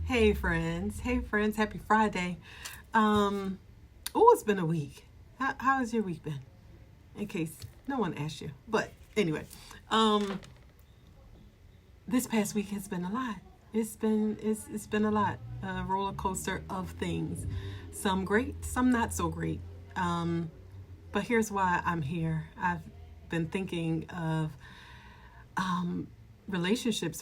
Hey friends, happy Friday. It's been a week. How has your week been? In case no one asked you. But anyway, this past week has been a lot. It's been a lot. A roller coaster of things. Some great, some not so great. But here's why I'm here. I've been thinking of relationships,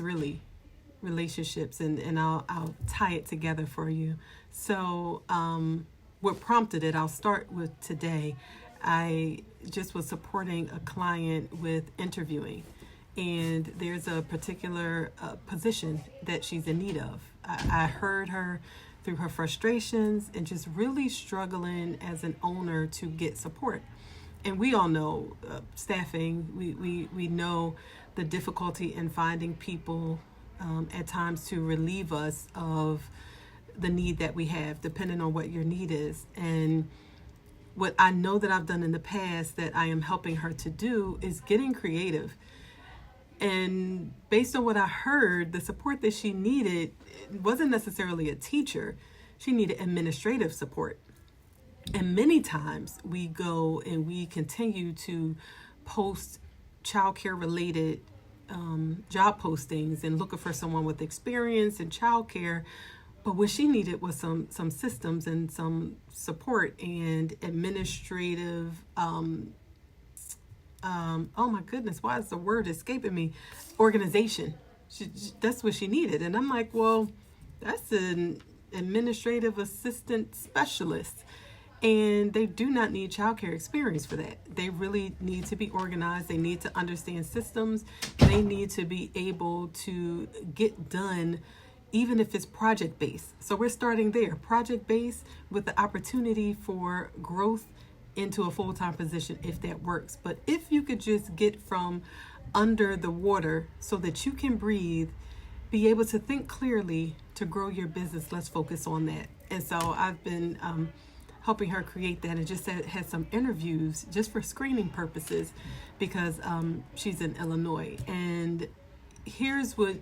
and I'll tie it together for you. So what prompted it, I'll start with today. I just was supporting a client with interviewing, and there's a particular position that she's in need of. I heard her through her frustrations and just really struggling as an owner to get support. And we all know staffing, we know the difficulty in finding people at times to relieve us of the need that we have, depending on what your need is. And what I know that I've done in the past that I am helping her to do is getting creative. And based on what I heard, the support that she needed wasn't necessarily a teacher. She needed administrative support. And many times we go and we continue to post childcare related job postings and looking for someone with experience in childcare. But what she needed was some systems and some support and administrative. Oh my goodness, why is the word escaping me? Organization. That's what she needed. And I'm like, well, that's an administrative assistant specialist. And they do not need childcare experience for that. They really need to be organized. They need to understand systems. They need to be able to get done, even if it's project-based. So we're starting there, project-based, with the opportunity for growth into a full-time position if that works. But if you could just get from under the water so that you can breathe, be able to think clearly to grow your business, let's focus on that. And so I've been helping her create that, and just had some interviews just for screening purposes because she's in Illinois. And here's what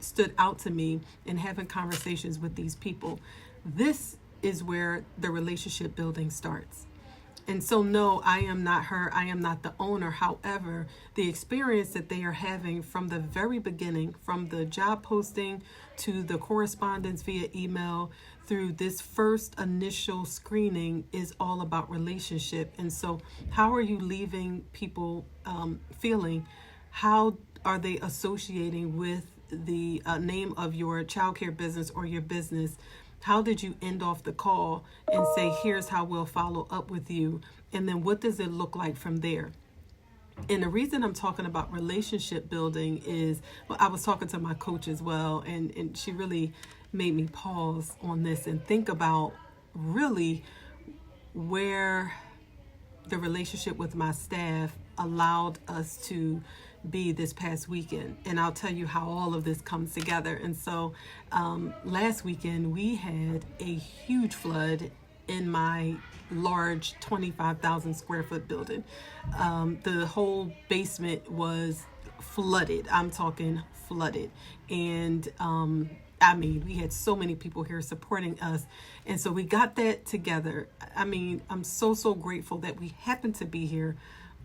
stood out to me in having conversations with these people. This is where the relationship building starts. And so, no, I am not her. I am not the owner. However, the experience that they are having from the very beginning, from the job posting to the correspondence via email through this first initial screening, is all about relationship. And so how are you leaving people feeling? How are they associating with the name of your childcare business or your business? How did you end off the call and say, here's how we'll follow up with you? And then what does it look like from there? And the reason I'm talking about relationship building is, well, I was talking to my coach as well, and she really made me pause on this and think about really where the relationship with my staff allowed us to be this past weekend. And I'll tell you how all of this comes together. And so last weekend we had a huge flood in my large 25,000 square foot building. The whole basement was flooded. I'm talking flooded. And we had so many people here supporting us. And so we got that together. I'm so grateful that we happened to be here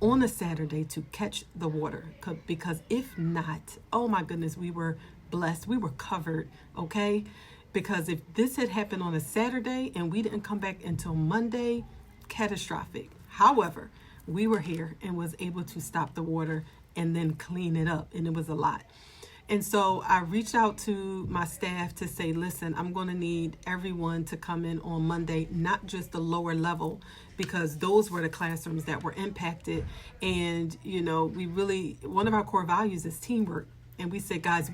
on a Saturday to catch the water, because if not, oh my goodness, we were blessed. We were covered, okay? Because if this had happened on a Saturday and we didn't come back until Monday, catastrophic. However, we were here and was able to stop the water and then clean it up, and it was a lot. And so I reached out to my staff to say, listen, I'm going to need everyone to come in on Monday, not just the lower level, because those were the classrooms that were impacted. And, one of our core values is teamwork. And we said, guys,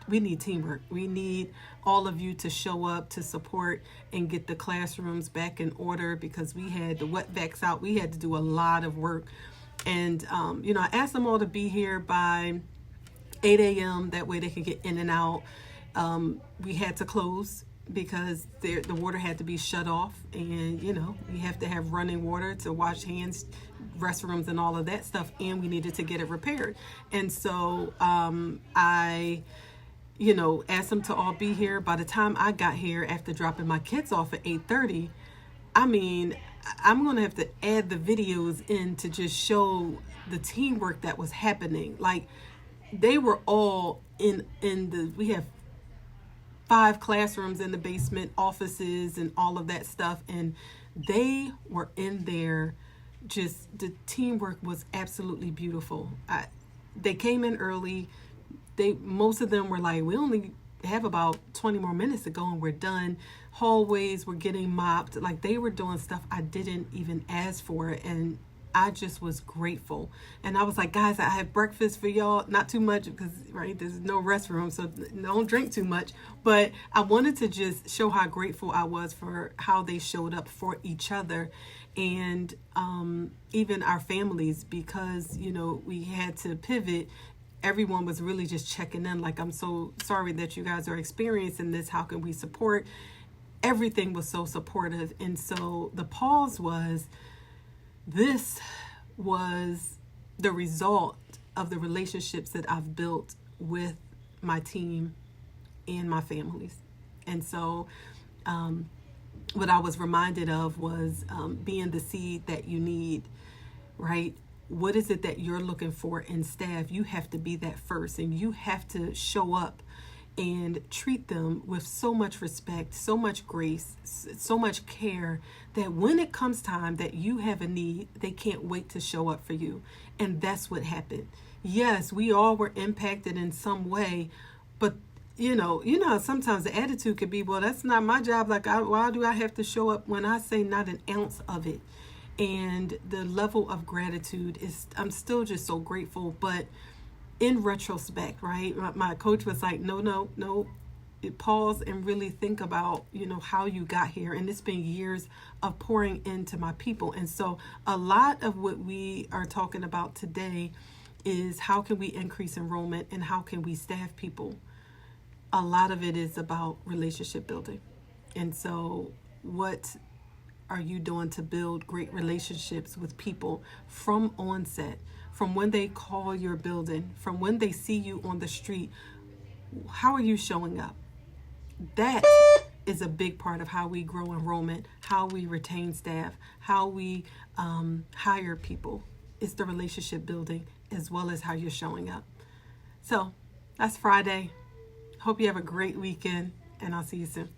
we need teamwork. We need all of you to show up to support and get the classrooms back in order, because we had the wetbacks out. We had to do a lot of work. And, I asked them all to be here by 8 a.m. That way they could get in and out. We had to close because the water had to be shut off, and we have to have running water to wash hands, restrooms, and all of that stuff, and we needed to get it repaired. And so I asked them to all be here. By the time I got here after dropping my kids off at 8:30, I mean, I'm going to have to add the videos in to just show the teamwork that was happening. Like, they were all we have 5 classrooms in the basement, offices and all of that stuff. And they were in there. Just the teamwork was absolutely beautiful. They came in early. Most of them were like, we only have about 20 more minutes to go and we're done. Hallways were getting mopped. Like, they were doing stuff I didn't even ask for, and I just was grateful. And I was like, guys, I have breakfast for y'all. Not too much because, right, there's no restroom, so don't drink too much. But I wanted to just show how grateful I was for how they showed up for each other, and even our families, because, we had to pivot. Everyone was really just checking in, like, I'm so sorry that you guys are experiencing this. How can we support? Everything was so supportive. And so the pause was, this was the result of the relationships that I've built with my team and my families. And so what I was reminded of was being the seed that you need, right? What is it that you're looking for in staff? You have to be that first, and you have to show up and treat them with so much respect, so much grace, so much care, that when it comes time that you have a need, they can't wait to show up for you. And that's what happened. Yes, we all were impacted in some way, but how sometimes the attitude could be, well, that's not my job. Like, why do I have to show up? When I say not an ounce of it. And the level of gratitude is, I'm still just so grateful. But in retrospect, right, my coach was like, no, pause and really think about, how you got here. And it's been years of pouring into my people. And so a lot of what we are talking about today is how can we increase enrollment and how can we staff people? A lot of it is about relationship building. And so what are you doing to build great relationships with people from onset, from when they call your building, from when they see you on the street? How are you showing up? That is a big part of how we grow enrollment, how we retain staff, how we hire people. It's the relationship building as well as how you're showing up. So that's Friday. Hope you have a great weekend, and I'll see you soon.